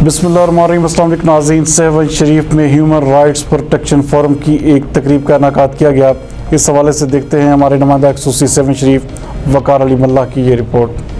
बिस्मिल्लाहिर्रहमानिर्रहीम। अस्सलाम वालेकुम नाज़रीन। सेवन शरीफ में ह्यूमन राइट्स प्रोटेक्शन फोरम की एक तकरीब का इनेकाद किया गया। इस हवाले से देखते हैं हमारे नुमाइंदा खसूसी सेवन शरीफ वकार अली मल्ला की ये रिपोर्ट।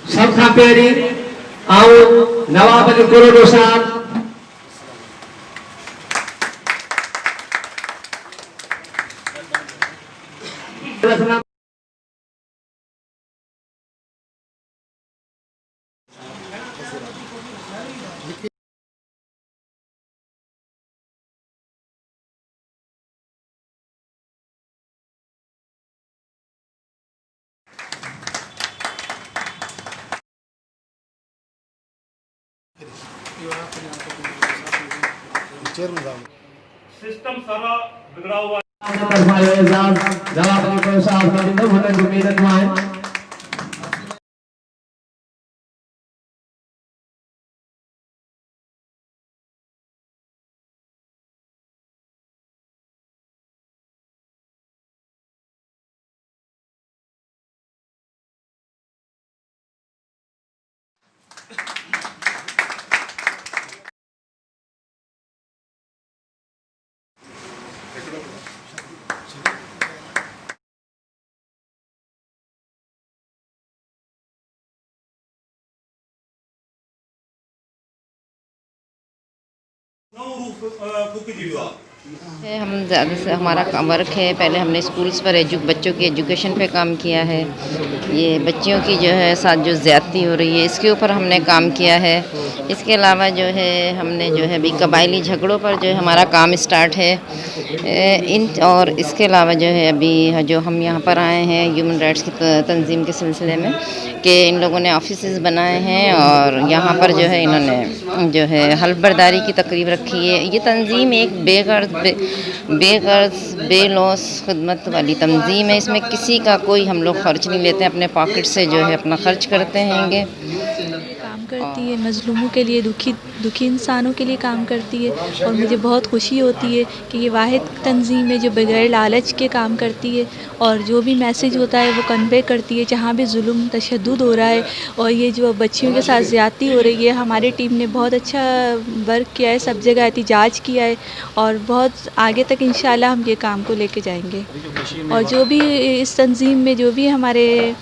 सब खां पहिरीं नवाब अली कोरोडो साहब सिस्टम सारा बिगड़ा हुआ नवाब अली कोरोडो साहब की उम्मीद है। हम ज़्यादा से हमारा वर्क है, पहले हमने स्कूल्स पर बच्चों की एजुकेशन पे काम किया है। ये बच्चियों की जो है साथ जो ज़्यादती हो रही है इसके ऊपर हमने काम किया है। इसके अलावा जो है हमने जो है अभी कबायली झगड़ों पर जो है हमारा काम स्टार्ट है। और इसके अलावा जो है अभी जो हम यहाँ पर आए हैं ह्यूमन राइट्स की तंजीम के सिलसिले में कि इन लोगों ने ऑफिसेस बनाए हैं और यहाँ पर जो है इन्होंने जो है हल्फ बर्दारी की तकरीब रखी है। ये तंजीम एक बेगर्ज बेलौस खिदमत वाली तंजीम है। इसमें किसी का कोई हम लोग ख़र्च नहीं लेते, अपने पॉकेट से जो है अपना ख़र्च करते हैंगे। काम करती है, मज़लूमों के लिए, दुखी इंसानों के लिए काम करती है। और मुझे बहुत खुशी होती है कि ये वाहिद तंजीम है जो बगैर लालच के काम करती है और जो भी मैसेज होता है वो कन्वे करती है जहाँ भी जुल्म तशद्दुद हो रहा है। और ये जो बच्चियों के साथ ज़्यादती हो रही है, हमारी टीम ने बहुत अच्छा वर्क किया है, सब जगह एहतिजाज किया है और बहुत आगे तक इंशाल्लाह हम ये काम को लेके जाएंगे। और जो भी इस तंजीम में जो भी हमारे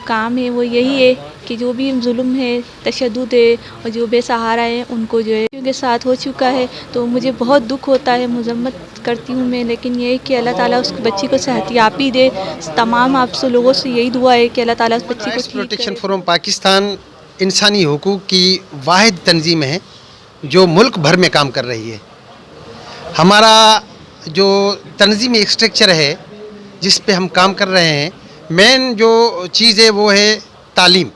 काम है वो यही है कि जो भी जुल्म है, तशद्दुद है और जो बेसहारा हैं उनको जो है उनके साथ हो चुका है तो मुझे बहुत दुख होता है, मज़म्मत करती हूँ मैं। लेकिन ये है कि अल्लाह ताला उस बच्ची को सेहतियाबी दे। तमाम आप सब लोगों से यही दुआ है कि अल्लाह ताला उस बच्ची को प्रोटेक्शन फोरम पाकिस्तान इंसानी हुकूक की वाहिद तंजीम है जो मुल्क भर में काम कर रही है। हमारा जो तंजीमी स्ट्रक्चर है जिस पे हम काम कर रहे हैं, मेन जो चीज़ है वो है तालीम।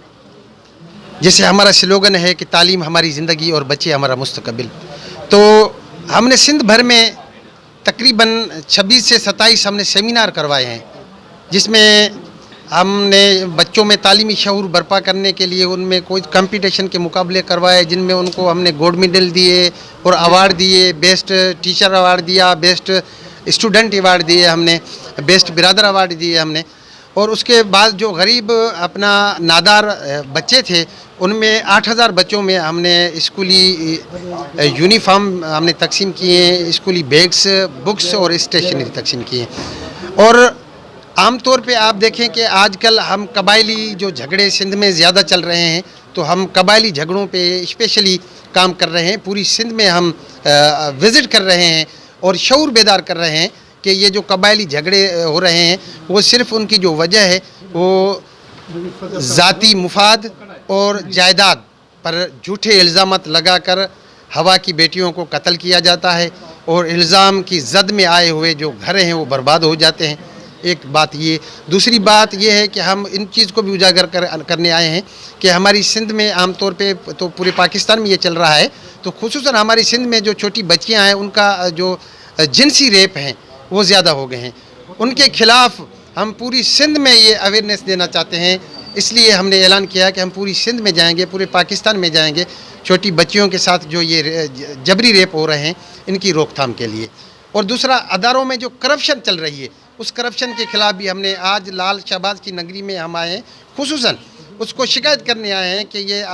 जैसे हमारा स्लोगन है कि तालीम हमारी ज़िंदगी और बच्चे हमारा मुस्तकबिल। तो हमने सिंध भर में तकरीबन 26 से 27 हमने सेमिनार करवाए हैं जिसमें हमने बच्चों में तालीमी शऊर बर्पा करने के लिए उनमें कोई कंपटीशन के मुकाबले करवाए जिनमें उनको हमने गोल्ड मेडल दिए और अवार्ड दिए। बेस्ट टीचर अवार्ड दिया, बेस्ट स्टूडेंट अवार्ड दिए हमने, बेस्ट बिरादर अवार्ड दिए हमने। और उसके बाद जो गरीब अपना नादार बच्चे थे उनमें 8000 बच्चों में हमने स्कूली यूनिफॉर्म हमने तकसीम किए, स्कूली बैग्स, बुक्स और स्टेशनरी तकसीम किए। और आम तौर पे आप देखें कि आजकल हम कबायली जो झगड़े सिंध में ज़्यादा चल रहे हैं तो हम कबायली झगड़ों पे स्पेशली काम कर रहे हैं। पूरी सिंध में हम विज़िट कर रहे हैं और शऊर बेदार कर रहे हैं कि ये जो कबायली झगड़े हो रहे हैं वो सिर्फ़ उनकी जो वजह है वो ذاتی مفاد اور جائیداد پر جھوٹے الزامات لگا کر ہوا کی بیٹیوں کو قتل کیا جاتا ہے اور الزام کی زد میں آئے ہوئے جو گھر ہیں وہ برباد ہو جاتے ہیں. ایک بات یہ. دوسری بات یہ ہے کہ ہم ان چیز کو بھی اجاگر کرنے آئے ہیں کہ ہماری سندھ میں عام طور پہ تو پورے پاکستان میں یہ چل رہا ہے, تو خصوصاً ہماری سندھ میں جو چھوٹی بچیاں ہیں ان کا جو جنسی ریپ ہیں وہ زیادہ ہو گئے ہیں. ان کے خلاف ہم پوری سندھ میں یہ اویئرنیس دینا چاہتے ہیں. اس لیے ہم نے اعلان کیا کہ ہم پوری سندھ میں جائیں گے, پورے پاکستان میں جائیں گے, چھوٹی بچیوں کے ساتھ جو یہ جبری ریپ ہو رہے ہیں ان کی روک تھام کے لیے. اور دوسرا, اداروں میں جو کرپشن چل رہی ہے اس کرپشن کے خلاف بھی ہم نے آج لال شہباز کی نگری میں ہم آئے ہیں, خصوصاً اس کو شکایت کرنے آئے ہیں کہ یہ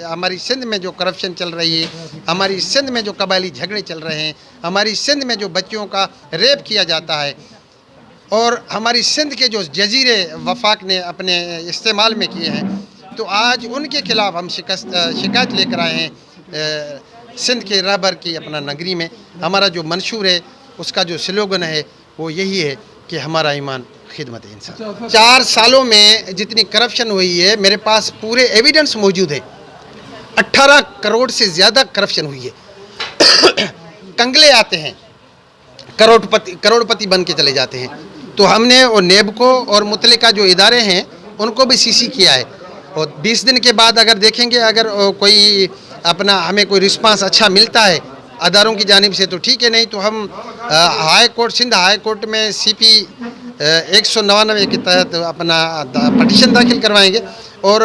ہماری سندھ میں جو کرپشن چل رہی ہے, ہماری سندھ میں جو قبائلی جھگڑے چل رہے ہیں, ہماری سندھ میں جو بچیوں کا ریپ کیا جاتا ہے, اور ہماری سندھ کے جو جزیرے وفاق نے اپنے استعمال میں کیے ہیں, تو آج ان کے خلاف ہم شکایت لے کر آئے ہیں سندھ کے رہبر کی اپنا نگری میں. ہمارا جو منشور ہے اس کا جو سلوگن ہے وہ یہی ہے کہ ہمارا ایمان خدمت انسان. 4 سالوں میں جتنی کرپشن ہوئی ہے میرے پاس پورے ایویڈنس موجود ہے. 18 کروڑ سے زیادہ کرپشن ہوئی ہے. کنگلے آتے ہیں, کروڑپتی بن کے چلے جاتے ہیں. تو ہم نے اور نیبکو اور متعلقہ جو ادارے ہیں ان کو بھی CC کیا ہے, اور 20 دن کے بعد اگر دیکھیں گے اگر کوئی ہمیں کوئی رسپانس اچھا ملتا ہے اداروں کی جانب سے تو ٹھیک ہے, نہیں تو ہم high court, Sindh high court میں CP 199 کے تحت اپنا پٹیشن داخل کروائیں گے. اور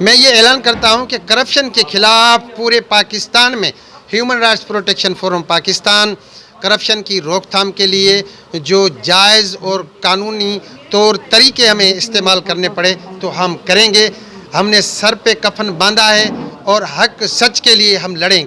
میں یہ اعلان کرتا ہوں کہ کرپشن کے خلاف پورے پاکستان میں human rights protection forum Pakistan corruption کی روک تھام کے لیے جو جائز اور قانونی طور طریقے ہمیں استعمال کرنے پڑے تو ہم کریں گے. ہم نے سر پہ کفن باندھا ہے اور حق سچ کے لیے ہم لڑیں گے.